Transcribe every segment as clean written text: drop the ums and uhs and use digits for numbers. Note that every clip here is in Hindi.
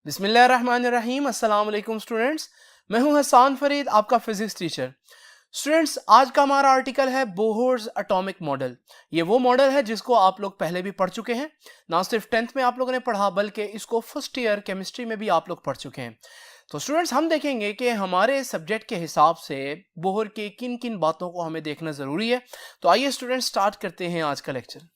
बिस्मिल्लाहिर्रहमानिर्रहीम। अस्सलाम वालेकुम स्टूडेंट्स, मैं हूं हसान फरीद, आपका फिजिक्स टीचर। स्टूडेंट्स, आज का हमारा आर्टिकल है बोहर्स एटॉमिक मॉडल। ये वो मॉडल है जिसको आप लोग पहले भी पढ़ चुके हैं। ना सिर्फ 10th में आप लोगों ने पढ़ा, बल्कि इसको फर्स्ट ईयर केमिस्ट्री में भी आप लोग पढ़ चुके हैं। तो स्टूडेंट्स, हम देखेंगे कि हमारे सब्जेक्ट के हिसाब से बोहर की किन किन बातों को हमें देखना ज़रूरी है। तो आइए स्टूडेंट्स, स्टार्ट करते हैं आज का लेक्चर।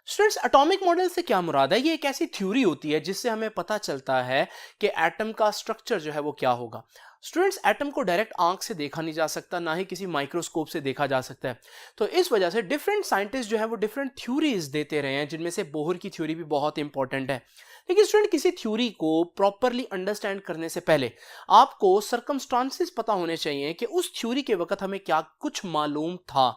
स्टूडेंट्स, एटॉमिक मॉडल से क्या मुराद है? ये एक ऐसी थ्योरी होती है जिससे हमें पता चलता है कि एटम का स्ट्रक्चर जो है वो क्या होगा। स्टूडेंट्स, एटम को डायरेक्ट आंख से देखा नहीं जा सकता, ना ही किसी माइक्रोस्कोप से देखा जा सकता है। तो इस वजह से डिफरेंट साइंटिस्ट जो है वो डिफरेंट थ्योरीज देते रहे हैं, जिनमें से बोहर की थ्योरी भी बहुत इंपॉर्टेंट है। लेकिन स्टूडेंट, किसी थ्योरी को प्रॉपरली अंडरस्टैंड करने से पहले आपको सर्कमस्टांसेस पता होने चाहिए कि उस थ्योरी के वक्त हमें क्या कुछ मालूम था।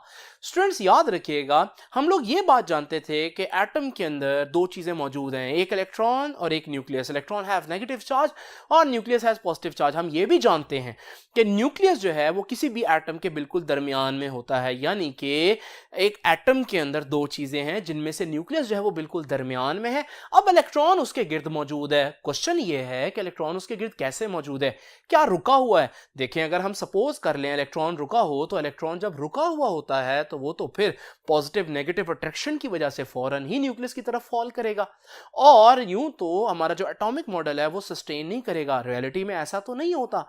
स्टूडेंट्स, याद रखिएगा, हम लोग ये बात जानते थे कि एटम के अंदर दो चीजें मौजूद हैं, एक इलेक्ट्रॉन और एक nucleus. Electron have negative charge और न्यूक्लियस हैज पॉजिटिव चार्ज। हम ये भी जानते हैं कि न्यूक्लियस जो है वो किसी भी एटम के बिल्कुल दरमियान में होता है, यानी कि एक एटम के अंदर दो चीजें हैं जिनमें से न्यूक्लियस जो है वो बिल्कुल दरमियान में है। अब इलेक्ट्रॉन उसके गिर्द मौजूद है। क्वेश्चन ये है कि इलेक्ट्रॉन उसके गिर्द कैसे मौजूद है, क्या रुका हुआ है? देखें, अगर हम सपोज कर लें इलेक्ट्रॉन रुका हो, तो इलेक्ट्रॉन जब रुका हुआ होता है तो वो तो फिर पॉजिटिव नेगेटिव अट्रैक्शन की वजह से फौरन ही न्यूक्लियस की तरफ फॉल करेगा, और यूं तो हमारा जो एटॉमिक मॉडल है वो सस्टेन नहीं करेगा। रियलिटी में ऐसा तो नहीं होता।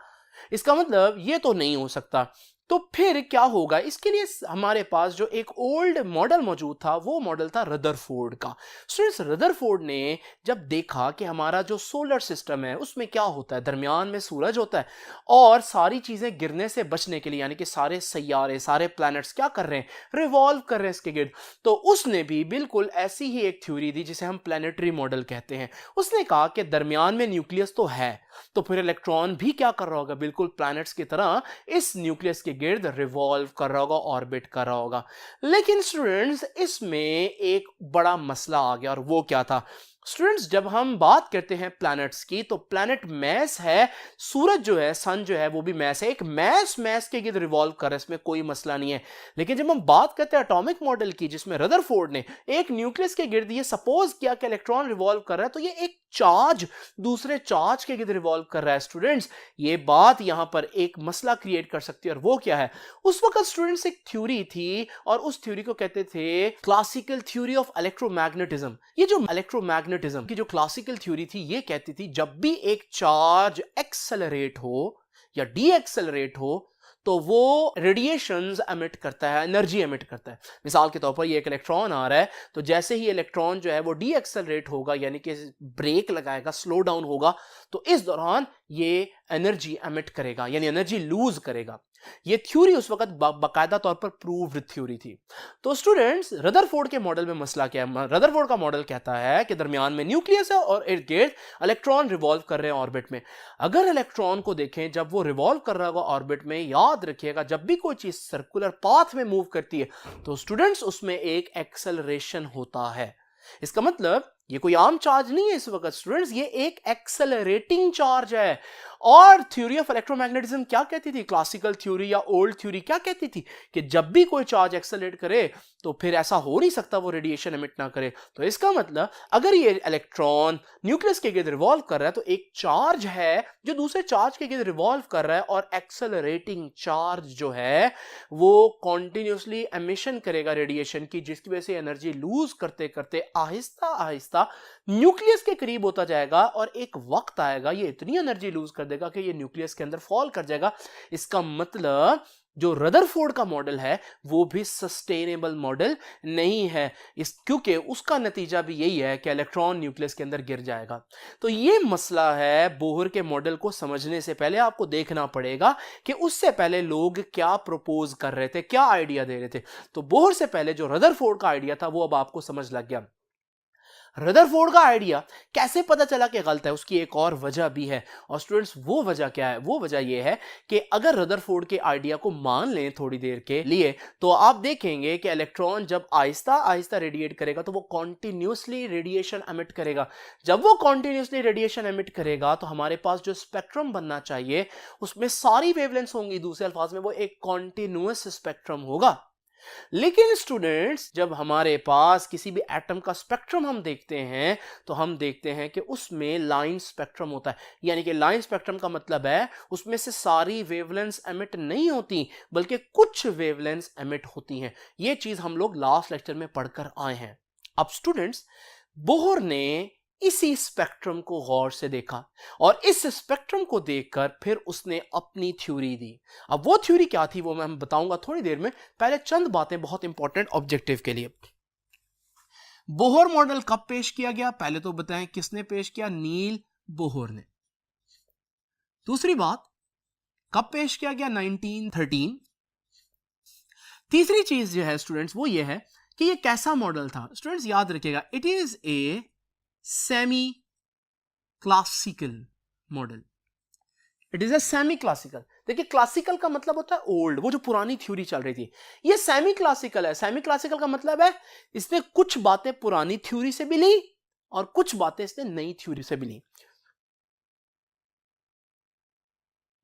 इसका मतलब ये तो नहीं हो सकता। तो फिर क्या होगा? इसके लिए हमारे पास जो एक ओल्ड मॉडल मौजूद था, वो मॉडल था रदरफोर्ड का। स्टूडेंट्स, रदरफोर्ड ने जब देखा कि हमारा जो सोलर सिस्टम है उसमें क्या होता है, दरमियान में सूरज होता है, और सारी चीजें गिरने से बचने के लिए, यानी कि सारे सैयारे, सारे प्लैनेट्स क्या कर रहे हैं, रिवॉल्व कर रहे हैं इसके गिर्द। तो उसने भी बिल्कुल ऐसी ही एक थ्योरी दी जिसे हम प्लैनेटरी मॉडल कहते हैं। उसने कहा कि दरमियान में न्यूक्लियस तो है, तो फिर इलेक्ट्रॉन भी क्या कर रहा होगा, बिल्कुल प्लैनेट्स की तरह इस न्यूक्लियस के गिर्द रिवॉल्व कर रहा होगा, ऑर्बिट कर रहा होगा। लेकिन स्टूडेंट्स, इसमें एक बड़ा मसला आ गया, और वो क्या था? स्टूडेंट्स, जब हम बात करते हैं प्लैनेट्स की, तो प्लैनेट मैस है, सूरज जो है, सन जो है, वो भी मैस है, एक मैस के गिर्द रिवॉल्व कर रहा है, इसमें कोई मसला नहीं है। लेकिन जब हम बात करते हैं एटॉमिक मॉडल की, जिसमें रदरफोर्ड ने एक न्यूक्लियस के गिर्द ये सपोज किया कि इलेक्ट्रॉन रिवॉल्व कर रहा है, तो ये एक चार्ज दूसरे चार्ज के गिर्द रिवॉल्व कर रहा है। स्टूडेंट्स, ये बात यहां पर एक मसला क्रिएट कर सकती है, और वो क्या है? उस वक्त स्टूडेंट्स एक थ्योरी थी, और उस थ्योरी को कहते थे क्लासिकल थ्योरी ऑफ इलेक्ट्रोमैग्नेटिज्म। ये जो इलेक्ट्रोमैग्नेटिज्म की जो क्लासिकल थ्योरी थी, ये कहती थी जब भी एक चार्ज एक्सेलरेट हो या डी एक्सेलरेट हो, तो वो रेडिएशंस एमिट करता है, एनर्जी एमिट करता है। मिसाल के तौर पर ये एक इलेक्ट्रॉन आ रहा है, तो जैसे ही इलेक्ट्रॉन जो है वो डी एक्सेलरेट होगा, यानी कि ब्रेक लगाएगा, स्लो डाउन होगा, तो इस दौरान ये एनर्जी एमिट करेगा, यानी एनर्जी लूज करेगा। ये थ्योरी उस वक्त बाकायदा तौर पर प्रूव्ड थ्योरी थी। तो स्टूडेंट्स, रदरफोर्ड के मॉडल में मसला क्या है? रदरफोर्ड का मॉडल कहता है कि दरमियान में न्यूक्लियस है और इर्द गिर्द इलेक्ट्रॉन रिवॉल्व कर रहे हैं ऑर्बिट में। अगर इलेक्ट्रॉन को देखें जब वो रिवॉल्व कर रहा होगा ऑर्बिट में, याद रखिएगा, जब भी कोई चीज सर्कुलर पाथ में मूव करती है, तो स्टूडेंट्स उसमें एक एक्सेलरेशन होता है। इसका मतलब ये कोई आम चार्ज नहीं है इस वक्त स्टूडेंट्स, ये एक एक्सेलरेटिंग चार्ज है। और थ्योरी ऑफ इलेक्ट्रोमैग्नेटिज्म क्या कहती थी, क्लासिकल थ्योरी या ओल्ड थ्योरी क्या कहती थी, कि जब भी कोई चार्ज एक्सेलरेट करे तो फिर ऐसा हो नहीं सकता वो रेडिएशन एमिट ना करे। तो इसका मतलब अगर ये इलेक्ट्रॉन न्यूक्लियस के गिर्द रिवॉल्व कर रहा है, तो एक चार्ज है जो दूसरे चार्ज के गिर्द रिवॉल्व कर रहा है, और एक्सेलरेटिंग चार्ज जो है वो कॉन्टिन्यूसली एमिशन करेगा रेडिएशन की, जिसकी वजह से एनर्जी लूज करते करते आहिस्ता आहिस्ता न्यूक्लियस के करीब होता जाएगा, और एक वक्त आएगा ये इतनी एनर्जी लूज कर देगा कि ये न्यूक्लियस के अंदर फॉल कर जाएगा। इसका मतलब जो रदरफोर्ड का मॉडल है वो भी सस्टेनेबल मॉडल नहीं है, क्योंकि उसका नतीजा भी यही है कि इलेक्ट्रॉन न्यूक्लियस के अंदर गिर जाएगा। तो ये मसला है। बोहर के मॉडल को समझने से पहले आपको देखना पड़ेगा कि उससे पहले लोग क्या प्रपोज कर रहे थे, क्या आइडिया दे रहे थे। तो बोहर से पहले जो रदरफोर्ड का आइडिया था वो अब आपको समझ लग गया। रदरफोर्ड का आइडिया कैसे पता चला कि गलत है, उसकी एक और वजह भी है। और स्टूडेंट्स, वो वजह क्या है? वो वजह ये है कि अगर रदरफोर्ड के आइडिया को मान लें थोड़ी देर के लिए, तो आप देखेंगे कि इलेक्ट्रॉन जब आहिस्ता आहिस्ता रेडिएट करेगा तो वो कॉन्टिन्यूसली रेडिएशन एमिट करेगा। जब वो कॉन्टिन्यूसली रेडिएशन एमिट करेगा तो हमारे पास जो स्पेक्ट्रम बनना चाहिए उसमें सारी वेवलेंथ्स होंगी। दूसरे अल्फाज में वो एक कॉन्टिन्यूअस स्पेक्ट्रम होगा। लेकिन स्टूडेंट्स जब हमारे पास किसी भी एटम का स्पेक्ट्रम हम देखते हैं तो हम देखते हैं कि उसमें लाइन स्पेक्ट्रम होता है। यानी कि लाइन स्पेक्ट्रम का मतलब है उसमें से सारी वेवलेंथ्स एमिट नहीं होती बल्कि कुछ वेवलेंथ्स एमिट होती हैं। यह चीज हम लोग लास्ट लेक्चर में पढ़कर आए हैं। अब स्टूडेंट्स बोहर ने इसी स्पेक्ट्रम को गौर से देखा और इस स्पेक्ट्रम को देखकर फिर उसने अपनी थ्योरी दी। अब वो थ्योरी क्या थी वो मैं बताऊंगा थोड़ी देर में, पहले चंद बातें बहुत इंपॉर्टेंट ऑब्जेक्टिव के लिए। बोहर मॉडल कब पेश किया गया, पहले तो बताएं किसने पेश किया, नील बोहर ने। दूसरी बात, कब पेश किया गया, 1913। तीसरी चीज जो है स्टूडेंट्स वो ये है कि ये कैसा मॉडल था। स्टूडेंट्स याद रखिएगा, it is a semi classical model. It is a semi classical. देखिए क्लासिकल का मतलब होता है ओल्ड, वो जो पुरानी थ्योरी चल रही थी। ये सेमी क्लासिकल है। सेमी क्लासिकल का मतलब है इसने कुछ बातें पुरानी थ्योरी से भी ली और कुछ बातें इसने नई थ्योरी से भी ली।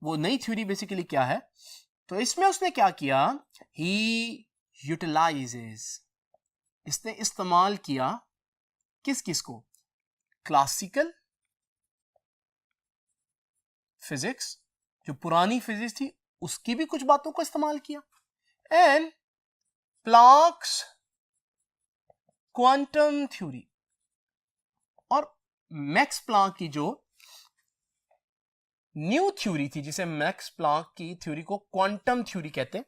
वो नई थ्योरी बेसिकली क्या है, तो इसमें उसने क्या किया, ही यूटिलाइजेस, इसने इस्तेमाल किया किस किस को, क्लासिकल फिजिक्स, जो पुरानी फिजिक्स थी उसकी भी कुछ बातों को इस्तेमाल किया, एंड प्लैंक्स क्वांटम थ्योरी, और मैक्स प्लैंक की जो न्यू थ्योरी थी जिसे मैक्स प्लैंक की थ्योरी को क्वांटम थ्योरी कहते हैं।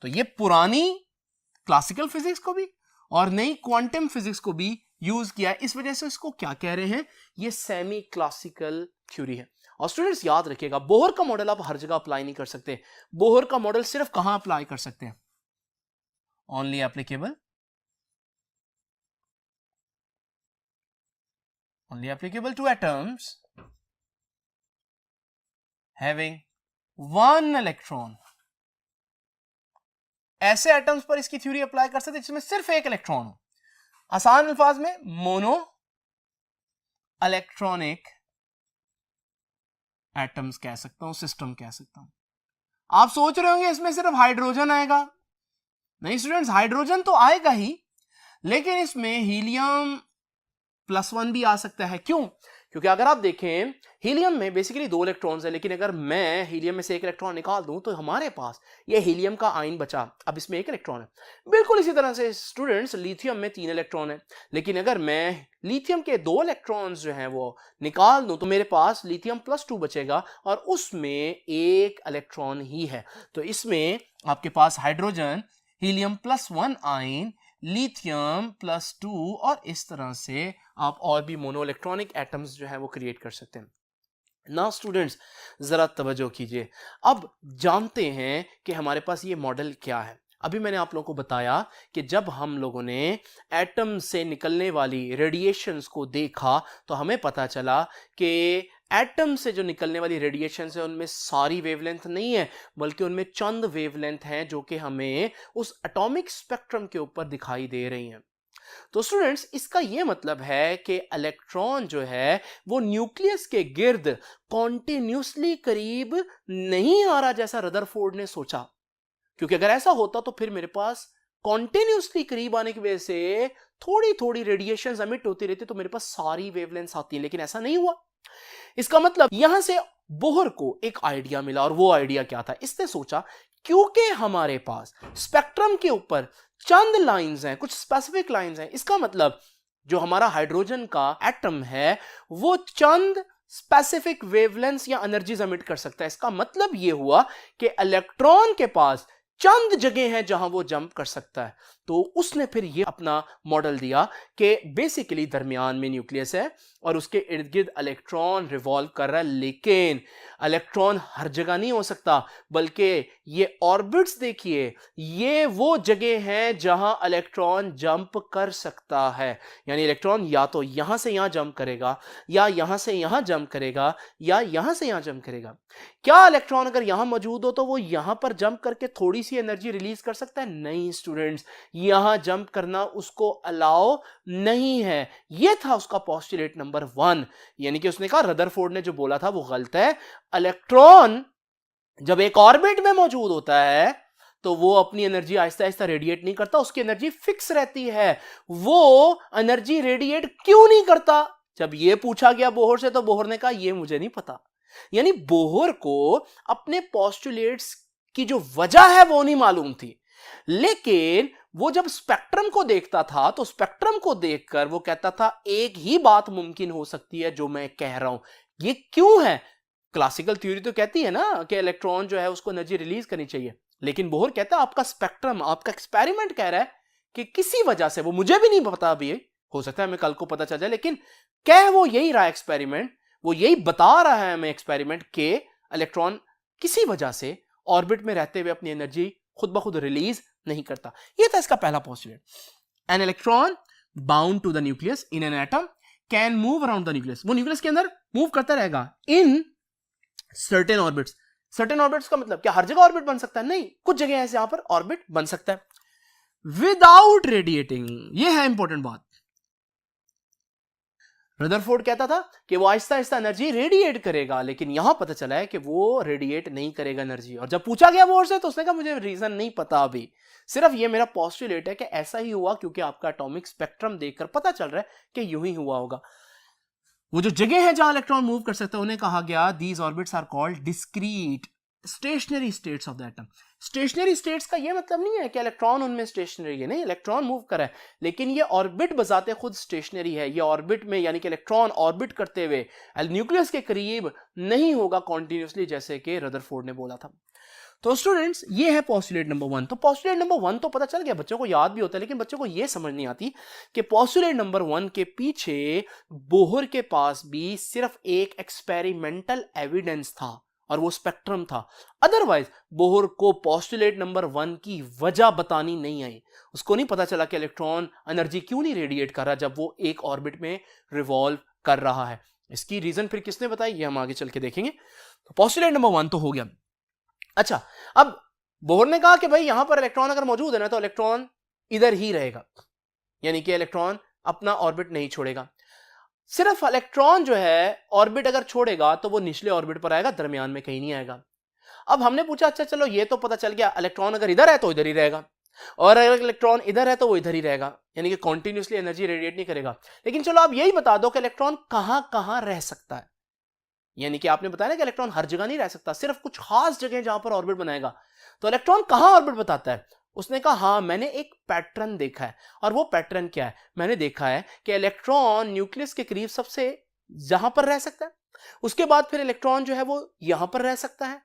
तो ये पुरानी क्लासिकल फिजिक्स को भी और नई क्वांटम फिजिक्स को भी यूज किया है। इस वजह से इसको क्या कह रहे हैं, ये सेमी क्लासिकल थ्योरी है। और स्टूडेंट्स याद रखिएगा बोहर का मॉडल आप हर जगह अप्लाई नहीं कर सकते। बोहर का मॉडल सिर्फ कहां अप्लाई कर सकते हैं, only applicable two atoms having one electron. ऐसे एटम्स पर इसकी थ्योरी अप्लाई कर सकते हैं जिसमें सिर्फ एक इलेक्ट्रॉन हो। आसान अल्फाज में मोनो इलेक्ट्रॉनिक एटम्स कह सकता हूं, सिस्टम कह सकता हूं। आप सोच रहे होंगे इसमें सिर्फ हाइड्रोजन आएगा। नहीं स्टूडेंट्स, हाइड्रोजन तो आएगा ही, लेकिन इसमें हीलियम +1 भी आ सकता है। क्यों? क्योंकि अगर आप देखें हीलियम में बेसिकली 2 इलेक्ट्रॉन्स है, लेकिन अगर मैं हीलियम में से 1 इलेक्ट्रॉन निकाल दूं तो हमारे पास ये हीलियम का आयन बचा, अब इसमें 1 इलेक्ट्रॉन है। बिल्कुल इसी तरह से स्टूडेंट्स लिथियम में 3 इलेक्ट्रॉन है, लेकिन अगर मैं लिथियम के 2 इलेक्ट्रॉन्स जो हैं वो निकाल दूं तो मेरे पास लिथियम +2 बचेगा और उसमें 1 इलेक्ट्रॉन ही है। तो इसमें आपके पास हाइड्रोजन, हीलियम +1 आयन, लिथियम +2 और इस तरह से आप और भी मोनो इलेक्ट्रॉनिक एटम्स जो है वो क्रिएट कर सकते हैं। ना स्टूडेंट्स जरा तवज्जो कीजिए, अब जानते हैं कि हमारे पास ये मॉडल क्या है। अभी मैंने आप लोगों को बताया कि जब हम लोगों ने एटम से निकलने वाली रेडिएशंस को देखा तो हमें पता चला कि एटम से जो निकलने वाली रेडिएशन है उनमें सारी वेवलेंथ नहीं है, बल्कि उनमें चंद वेवलेंथ हैं जो कि हमें उस एटॉमिक स्पेक्ट्रम के ऊपर दिखाई दे रही हैं। तो स्टूडेंट्स इसका यह मतलब है कि इलेक्ट्रॉन जो है वो न्यूक्लियस के गिर्द कॉन्टिन्यूसली करीब नहीं आ रहा जैसा रदरफोर्ड ने सोचा, क्योंकि अगर ऐसा होता तो फिर मेरे पास कॉन्टिन्यूसली करीब आने की वजह से थोड़ी थोड़ी रेडिएशन एमिट होती रहती तो मेरे पास सारी वेवलेंथ्स आती है, लेकिन ऐसा नहीं हुआ। इसका मतलब यहां से बोहर को एक आइडिया मिला, और वो आइडिया क्या था, इसने सोचा क्योंकि हमारे पास स्पेक्ट्रम के ऊपर चंद लाइंस हैं, कुछ स्पेसिफिक लाइंस हैं, इसका मतलब जो हमारा हाइड्रोजन का एटम है वो चंद स्पेसिफिक वेवलेंथ्स या एनर्जीज एमिट कर सकता है। इसका मतलब यह हुआ कि इलेक्ट्रॉन के पास चंद जगह हैं जहां वो जंप कर सकता है। तो उसने फिर ये अपना मॉडल दिया कि बेसिकली दरमियान में न्यूक्लियस है और उसके इर्द गिर्द इलेक्ट्रॉन रिवॉल्व कर रहा है, लेकिन इलेक्ट्रॉन हर जगह नहीं हो सकता, बल्कि ये ऑर्बिट्स देखिए, ये वो जगह हैं जहां इलेक्ट्रॉन जंप कर सकता है। यानी इलेक्ट्रॉन या तो यहां से यहां जंप करेगा, या यहां से यहां जंप करेगा, या यहां से यहां जंप करेगा। क्या इलेक्ट्रॉन अगर यहां मौजूद हो तो वो यहां पर जंप करके थोड़ी सी एनर्जी रिलीज कर सकता है? नहीं स्टूडेंट्स, यहां जंप करना उसको अलाउ नहीं है। यह था उसका पोस्टुलेट नंबर 1। यानी कि उसने कहा रदरफोर्ड ने जो बोला था वो गलत है। इलेक्ट्रॉन जब एक ऑर्बिट में मौजूद होता है तो वो अपनी एनर्जी आहिस्ता आहिस्ता रेडिएट नहीं करता, उसकी एनर्जी फिक्स रहती है। वो एनर्जी रेडिएट क्यों नहीं करता? जब ये पूछा गया बोहर से तो बोहर ने कहा ये मुझे नहीं पता। यानी बोहर को अपने पोस्टुलेट्स की जो वजह है वो नहीं मालूम थी, लेकिन वो जब स्पेक्ट्रम को देखता था तो स्पेक्ट्रम को देखकर वो कहता था एक ही बात मुमकिन हो सकती है जो मैं कह रहा हूं। ये क्यों है? क्लासिकल थ्योरी तो कहती है ना कि इलेक्ट्रॉन जो है उसको एनर्जी रिलीज करनी चाहिए, लेकिन बोहर कहता है आपका स्पेक्ट्रम, आपका एक्सपेरिमेंट कह रहा है कि किसी वजह से, वो मुझे भी नहीं पता अभी, हो सकता है हमें कल को पता चल जाए, लेकिन कह वो यही रहा एक्सपेरिमेंट, वो यही बता रहा है हमें एक्सपेरिमेंट के इलेक्ट्रॉन किसी वजह से ऑर्बिट में रहते हुए अपनी एनर्जी खुद ब खुद रिलीज नहीं करता। ये था इसका पहला postulate. An electron bound to the nucleus in an atom can move around the nucleus, वो न्यूक्लियस के अंदर मूव करता रहेगा in certain orbits. Certain orbits का मतलब क्या हर जगह ऑर्बिट बन सकता है? नहीं, कुछ जगह ऐसे यहां पर ऑर्बिट बन सकता है विदाउट रेडिएटिंग। ये है इंपॉर्टेंट बात। रदरफोर्ड कहता था कि वो आहिस्ता आहिस्ता एनर्जी रेडिएट करेगा, लेकिन यहां पता चला है कि वो रेडिएट नहीं करेगा एनर्जी। और जब पूछा गया बोहर से तो उसने कहा मुझे रीजन नहीं पता अभी, सिर्फ ये मेरा पोस्टुलेट है कि ऐसा ही हुआ क्योंकि आपका एटॉमिक स्पेक्ट्रम देखकर पता चल रहा है कि यूं ही हुआ होगा। वो जो जगह है जहां इलेक्ट्रॉन मूव कर सकता है उन्हें कहा गया these orbits are called discrete stationary states of the atom. Stationary states का ये मतलब नहीं है कि इलेक्ट्रॉन उनमें स्टेशनरी है, नहीं, इलेक्ट्रॉन मूव कर रहा है, लेकिन ये ऑर्बिट बजाते खुद स्टेशनरी है। ये ऑर्बिट में, यानी कि इलेक्ट्रॉन ऑर्बिट करते हुए न्यूक्लियस के करीब नहीं होगा कॉन्टिन्यूसली, जैसे कि रदरफोर्ड ने बोला था। तो स्टूडेंट्स ये है पोस्टुलेट नंबर 1। तो पोस्टुलेट नंबर 1 तो पता चल गया, बच्चों को याद भी होता है, लेकिन बच्चों को ये समझ नहीं आती कि पोस्टुलेट नंबर 1 के पीछे बोहर के पास भी सिर्फ एक एक्सपेरिमेंटल एविडेंस था और वो स्पेक्ट्रम था। अदरवाइज बोहर को पोस्टुलेट नंबर 1 की वजह बतानी नहीं आई। उसको नहीं पता चला कि इलेक्ट्रॉन एनर्जी क्यों नहीं रेडिएट कर रहा जब वो एक ऑर्बिट में रिवॉल्व कर रहा है। इसकी रीजन फिर किसने बताई ये हम आगे चल के देखेंगे। तो पोस्टुलेट नंबर 1 तो हो गया। अच्छा, अब बोहर ने कहा कि भाई यहां पर इलेक्ट्रॉन अगर मौजूद है ना तो इलेक्ट्रॉन इधर ही रहेगा, यानी कि इलेक्ट्रॉन अपना ऑर्बिट नहीं छोड़ेगा। सिर्फ इलेक्ट्रॉन जो है ऑर्बिट अगर छोड़ेगा तो वो निचले ऑर्बिट पर आएगा, दरमियान में कहीं नहीं आएगा। अब हमने पूछा अच्छा चलो ये तो पता चल गया, इलेक्ट्रॉन अगर इधर है तो इधर ही रहेगा, और अगर इलेक्ट्रॉन इधर है तो वो इधर ही रहेगा, यानी कि कॉन्टिन्यूसली एनर्जी रेडिएट नहीं करेगा। लेकिन चलो आप यही बता दो कि इलेक्ट्रॉन कहां कहां रह सकता है। यानी कि आपने बताया ना कि इलेक्ट्रॉन हर जगह नहीं रह सकता, सिर्फ कुछ खास जगह जहां पर ऑर्बिट बनाएगा। तो इलेक्ट्रॉन कहां ऑर्बिट बताता है? उसने कहा हाँ मैंने एक पैटर्न देखा है। और वो पैटर्न क्या है? मैंने देखा है कि इलेक्ट्रॉन न्यूक्लियस के करीब सबसे जहां पर रह सकता है, उसके बाद फिर इलेक्ट्रॉन जो है वो यहां पर रह सकता है,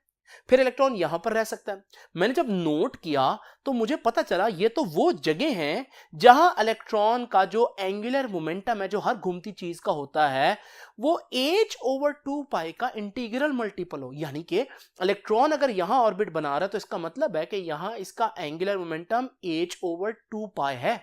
फिर इलेक्ट्रॉन यहां पर रह सकता है। मैंने जब नोट किया तो मुझे पता चला ये तो वो जगह है जहां इलेक्ट्रॉन का जो एंगुलर मोमेंटम है, जो हर घूमती चीज का होता है, वो h/2π का इंटीग्रल मल्टीपल हो। यानी कि इलेक्ट्रॉन अगर यहां ऑर्बिट बना रहा है तो इसका मतलब है कि यहां इसका एंगुलर मोमेंटम h/2π है।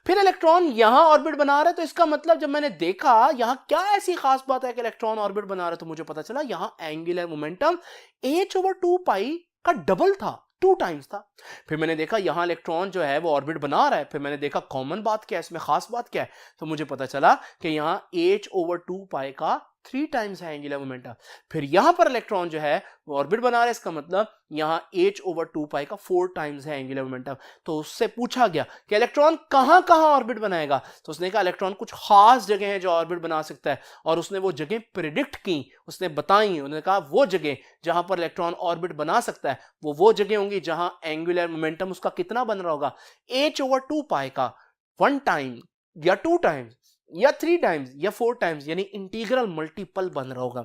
फिर इलेक्ट्रॉन यहां ऑर्बिट बना रहा है तो इसका मतलब जब मैंने देखा यहां क्या ऐसी खास बात है कि इलेक्ट्रॉन ऑर्बिट बना रहा है, तो मुझे पता चला यहां एंगुलर मोमेंटम h/2π का डबल था, 2 टाइम्स था। फिर मैंने देखा यहां इलेक्ट्रॉन जो है वो ऑर्बिट बना रहा है, फिर मैंने देखा कॉमन बात क्या है इसमें, खास बात क्या है, तो मुझे पता चला कि यहां h/2π का 3 टाइम्स है एंगुलर मोमेंटम। फिर यहां पर इलेक्ट्रॉन जो है वो ऑर्बिट बना रहा है, इसका मतलब यहां h/2π का 4 टाइम्स है एंगुलर मोमेंटम। तो उससे पूछा गया कि इलेक्ट्रॉन कहां कहां ऑर्बिट बनाएगा, तो उसने कहा इलेक्ट्रॉन कुछ खास जगह है जो ऑर्बिट बना सकता है, और उसने वो जगह प्रिडिक्ट की, उसने बताई। उन्होंने कहा वो जगह जहां पर इलेक्ट्रॉन ऑर्बिट बना सकता है वो जगह होंगी जहां एंगुलर मोमेंटम उसका कितना बन रहा होगा, h/2π का 1 टाइम या 2 टाइम्स या 3 टाइम्स या 4 टाइम्स, यानी इंटीग्रल मल्टीपल बन रहा होगा।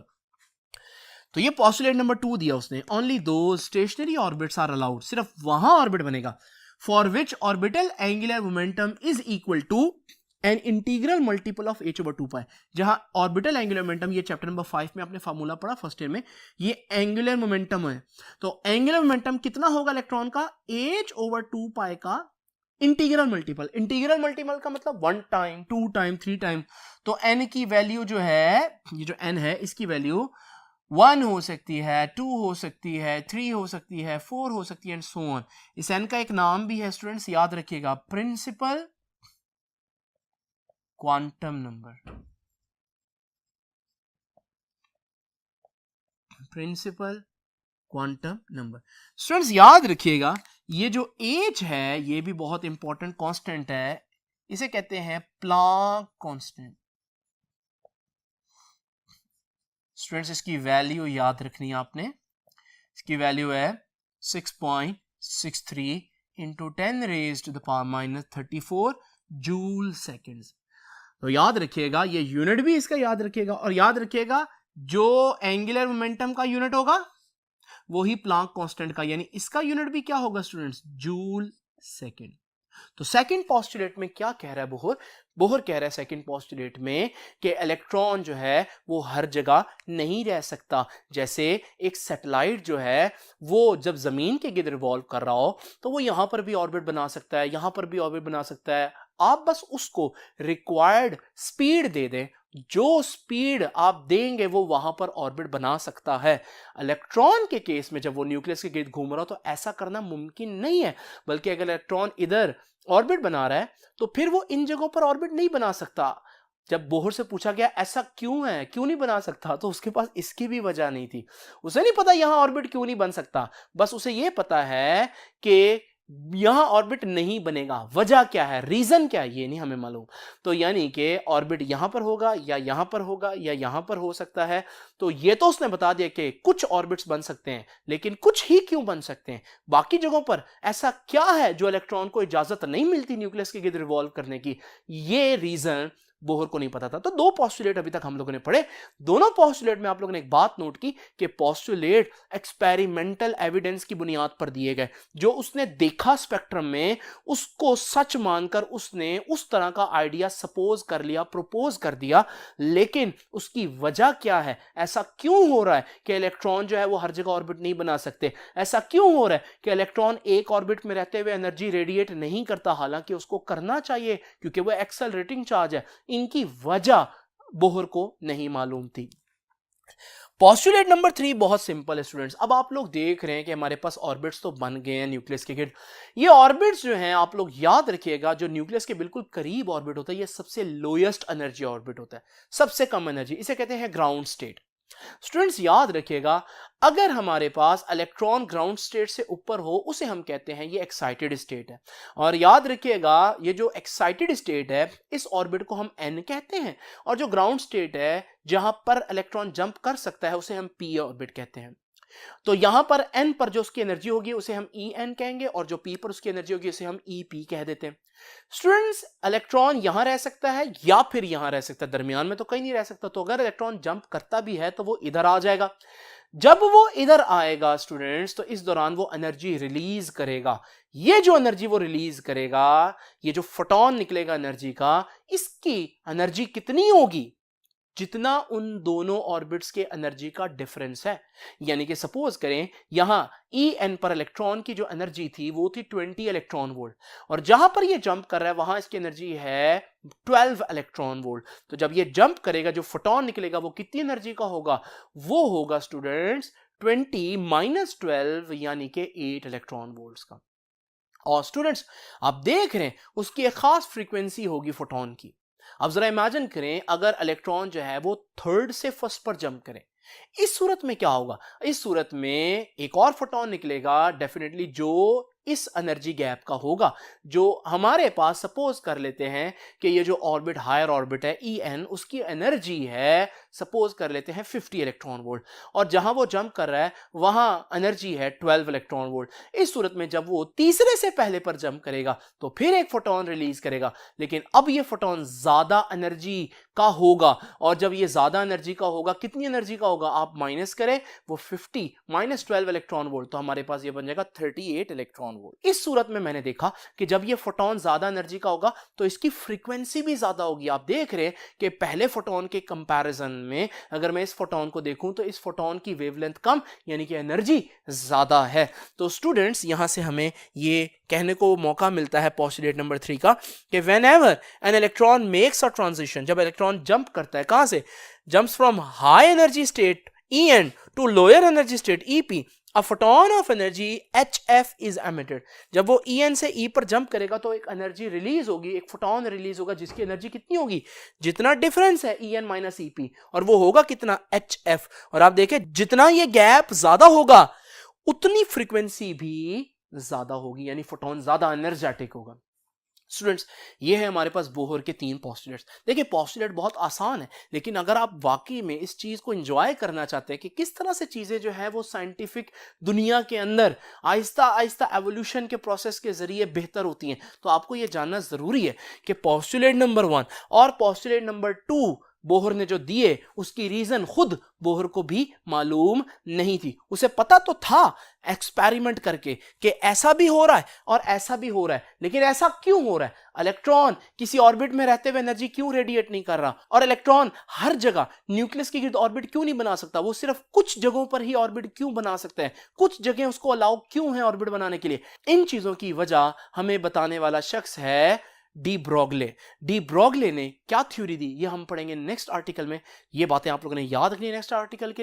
तो ये पोस्टुलेट नंबर 2 दिया उसने। ओनली दो स्टेशनरी ऑर्बिट्स आर अलाउड, सिर्फ वहां ऑर्बिट बनेगा for which orbital angular momentum is equal to an integral multiple of h/2π। जहां ऑर्बिटल एंगुलर मोमेंटम, ये चैप्टर नंबर 5 में आपने फार्मूला पढ़ा फर्स्ट ईयर में, ये एंगुलर मोमेंटम है। तो एंगुलर मोमेंटम कितना होगा इलेक्ट्रॉन का? h/2π का इंटीग्रल मल्टीपल। इंटीग्रल मल्टीपल का मतलब 1 टाइम, 2 टाइम, 3 टाइम। तो n की वैल्यू जो है, ये जो n है इसकी वैल्यू 1 हो सकती है, 2 हो सकती है, 3 हो सकती है, 4 हो सकती है एंड सो ऑन। इस n का एक नाम भी है स्टूडेंट्स, याद रखिएगा, principal quantum number. Principal quantum number. Students याद रखिएगा ये जो एच है ये भी बहुत इंपॉर्टेंट कांस्टेंट है, इसे कहते हैं प्लांक कांस्टेंट। स्टूडेंट्स इसकी वैल्यू याद रखनी है आपने, इसकी वैल्यू है 6.63 into 10 raise to the power minus 34 joule seconds. तो याद रखिएगा ये यूनिट भी इसका याद रखिएगा, और याद रखिएगा जो एंगुलर मोमेंटम का यूनिट होगा वही प्लांक कांस्टेंट का, यानी इसका यूनिट भी क्या होगा स्टूडेंट्स, जूल सेकेंड। तो सेकंड पोस्टुलेट में क्या कह रहा है बोहर? बोहर कह रहा है सेकंड पोस्टुलेट में कि इलेक्ट्रॉन जो है वो हर जगह नहीं रह सकता। जैसे एक सैटेलाइट जो है वो जब जमीन के गिर्द रिवॉल्व कर रहा हो तो वो यहां पर भी ऑर्बिट बना सकता है, यहां पर भी ऑर्बिट बना सकता है। आप बस उसको रिक्वायर्ड स्पीड दे दें, जो स्पीड आप देंगे वो वहां पर ऑर्बिट बना सकता है। इलेक्ट्रॉन के केस में जब वो न्यूक्लियस के गिर्द घूम रहा हो तो ऐसा करना मुमकिन नहीं है, बल्कि अगर इलेक्ट्रॉन इधर ऑर्बिट बना रहा है तो फिर वो इन जगहों पर ऑर्बिट नहीं बना सकता। जब बोहर से पूछा गया ऐसा क्यों है, क्यों नहीं बना सकता, तो उसके पास इसकी भी वजह नहीं थी। उसे नहीं पता यहां ऑर्बिट क्यों नहीं बन सकता, बस उसे यह पता है कि यहां ऑर्बिट नहीं बनेगा। वजह क्या है, रीजन क्या है, ये नहीं हमें मालूम। तो यानी कि ऑर्बिट यहां पर होगा या यहां पर होगा या यहां पर हो सकता है। तो ये तो उसने बता दिया कि कुछ ऑर्बिट्स बन सकते हैं, लेकिन कुछ ही क्यों बन सकते हैं, बाकी जगहों पर ऐसा क्या है जो इलेक्ट्रॉन को इजाजत नहीं मिलती न्यूक्लियस के गिर्द रिवॉल्व करने की, ये रीजन बोहर को नहीं पता था। तो दो पोस्टुलेट अभी तक हम लोगों ने पढ़े। दोनों पोस्टुलेट में आप लोगों ने एक बात नोट की कि पोस्टुलेट एक्सपेरिमेंटल एविडेंस की बुनियाद पर दिए गए। जो उसने देखा स्पेक्ट्रम में उसको सच मानकर उसने उस तरह का आइडिया सपोज कर लिया, प्रपोज कर दिया। लेकिन उसकी वजह क्या है, ऐसा क्यों हो रहा है कि इलेक्ट्रॉन जो है वो हर जगह ऑर्बिट नहीं बना सकते, ऐसा क्यों हो रहा है कि इलेक्ट्रॉन एक ऑर्बिट में रहते हुए एनर्जी रेडिएट नहीं करता, हालांकि उसको करना चाहिए क्योंकि वो एक्सेलरेटिंग चार्ज है। इनकी वजह बोहर को नहीं मालूम थी। पोस्टुलेट नंबर 3 बहुत सिंपल है स्टूडेंट्स। अब आप लोग देख रहे हैं कि हमारे पास ऑर्बिट्स तो बन गए हैं न्यूक्लियस के गिर्द। ये ऑर्बिट्स जो हैं आप लोग याद रखिएगा, जो न्यूक्लियस के बिल्कुल करीब ऑर्बिट होता है ये सबसे लोएस्ट एनर्जी ऑर्बिट होता है, सबसे कम एनर्जी, इसे कहते हैं ग्राउंड स्टेट। स्टूडेंट्स याद रखिएगा, अगर हमारे पास इलेक्ट्रॉन ग्राउंड स्टेट से ऊपर हो उसे हम कहते हैं ये एक्साइटेड स्टेट है। और याद रखिएगा ये जो एक्साइटेड स्टेट है इस ऑर्बिट को हम एन कहते हैं, और जो ग्राउंड स्टेट है जहां पर इलेक्ट्रॉन जंप कर सकता है उसे हम पी ऑर्बिट कहते हैं। तो यहां पर एन पर जो उसकी एनर्जी होगी उसे हम ई एन कहेंगे, और जो पी पर उसकी एनर्जी होगी उसे हम ई पी कह देते हैं। स्टूडेंट्स इलेक्ट्रॉन यहां रह सकता है या फिर यहां रह सकता है, दरमियान में तो कहीं नहीं रह सकता। तो अगर इलेक्ट्रॉन जंप करता भी है तो वो इधर आ जाएगा। जब वो इधर आएगा स्टूडेंट्स तो इस दौरान वो एनर्जी रिलीज करेगा। ये जो एनर्जी वो रिलीज करेगा, ये जो फोटोन निकलेगा एनर्जी का, इसकी एनर्जी कितनी होगी, जितना उन दोनों ऑर्बिट्स के एनर्जी का डिफरेंस है। यानी कि सपोज करें यहां ई एन पर इलेक्ट्रॉन की जो एनर्जी थी वो थी 20 इलेक्ट्रॉन वोल्ट, और जहां पर ये जंप कर रहा है वहां इसकी एनर्जी है 12 इलेक्ट्रॉन वोल्ट। तो जब ये जंप करेगा जो फोटोन निकलेगा वो कितनी एनर्जी का होगा, वो होगा स्टूडेंट्स 20 माइनस 12 यानी कि 8 इलेक्ट्रॉन वोल्ट्स का। और स्टूडेंट्स आप देख रहे हैं उसकी एक खास फ्रीक्वेंसी होगी फोटोन की। अब जरा इमेजिन करें अगर इलेक्ट्रॉन जो है वो थर्ड से फर्स्ट पर जंप करे, इस सूरत में क्या होगा, इस सूरत में एक और फोटोन निकलेगा डेफिनेटली जो इस एनर्जी गैप का होगा। जो हमारे पास सपोज कर लेते हैं कि ये जो ऑर्बिट हायर ऑर्बिट है ई एन, उसकी एनर्जी है सपोज कर लेते हैं 50 इलेक्ट्रॉन वोल्ट, और जहां वो जंप कर रहा है वहां एनर्जी है 12 इलेक्ट्रॉन वोल्ट। इस सूरत में जब वो तीसरे से पहले पर जंप करेगा तो फिर एक फोटोन रिलीज करेगा, लेकिन अब ये फोटोन ज्यादा एनर्जी का होगा। और जब ये ज्यादा एनर्जी का होगा, कितनी एनर्जी का होगा आप माइनस करें, वो 50 माइनस 12 इलेक्ट्रॉन वोल्ट, तो हमारे पास ये बन जाएगा 38 इलेक्ट्रॉन वोल्ट। इस सूरत में मैंने देखा कि जब ये फोटोन ज्यादा एनर्जी का होगा तो इसकी फ्रीक्वेंसी भी ज्यादा होगी। आप देख रहे हैं कि पहले फोटोन के कंपैरिजन में अगर मैं इस फोटोन को देखूं तो इस फोटोन की वेवलेंथ कम यानी कि एनर्जी ज्यादा है। तो स्टूडेंट्स यहां से हमें ये कहने को मौका मिलता है पोस्टुलेट नंबर 3 का कि whenever an electron makes a transition, जब इलेक्ट्रॉन जंप करता है, कहां से, jumps from high energy state E N to lower energy state E P, a photon of energy HF is emitted। जब वो EN से E पर जंप करेगा तो एक एनर्जी रिलीज होगी, एक फोटोन रिलीज होगा जिसकी एनर्जी कितनी होगी, जितना डिफरेंस है EN माइनस EP, और वो होगा कितना HF। और आप देखें जितना ये गैप ज्यादा होगा उतनी फ्रीक्वेंसी भी ज्यादा होगी, यानी फोटोन ज्यादा एनर्जेटिक होगा। स्टूडेंट्स, ये है हमारे पास बोहर के 3 पोस्टुलेट्स। देखिए पोस्टुलेट बहुत आसान है, लेकिन अगर आप वाकई में इस चीज को एंजॉय करना चाहते हैं कि किस तरह से चीजें जो है वो साइंटिफिक दुनिया के अंदर आहिस्ता आहिस्ता एवोल्यूशन के प्रोसेस के जरिए बेहतर होती हैं, तो आपको ये जानना जरूरी है कि पोस्टुलेट नंबर 1 और पोस्टुलेट नंबर 2 बोहर ने जो दिए उसकी रीजन खुद बोहर को भी मालूम नहीं थी। उसे पता तो था एक्सपेरिमेंट करके कि ऐसा भी हो रहा है और ऐसा भी हो रहा है, लेकिन ऐसा क्यों हो रहा है? इलेक्ट्रॉन किसी ऑर्बिट में रहते हुए एनर्जी क्यों रेडिएट नहीं कर रहा, और इलेक्ट्रॉन हर जगह न्यूक्लियस के गिर्द ऑर्बिट क्यों नहीं बना सकता, वो सिर्फ कुछ जगहों पर ही ऑर्बिट क्यों बना सकते हैं, कुछ जगह उसको अलाउ क्यों है ऑर्बिट बनाने के लिए? इन चीजों की वजह हमें बताने वाला शख्स है डी ब्रोगले। डी ब्रोगले ने क्या थ्योरी दी ये हम पढ़ेंगे नेक्स्ट आर्टिकल में। ये बातें आप लोगों ने याद रखनी है नेक्स्ट आर्टिकल के लिए।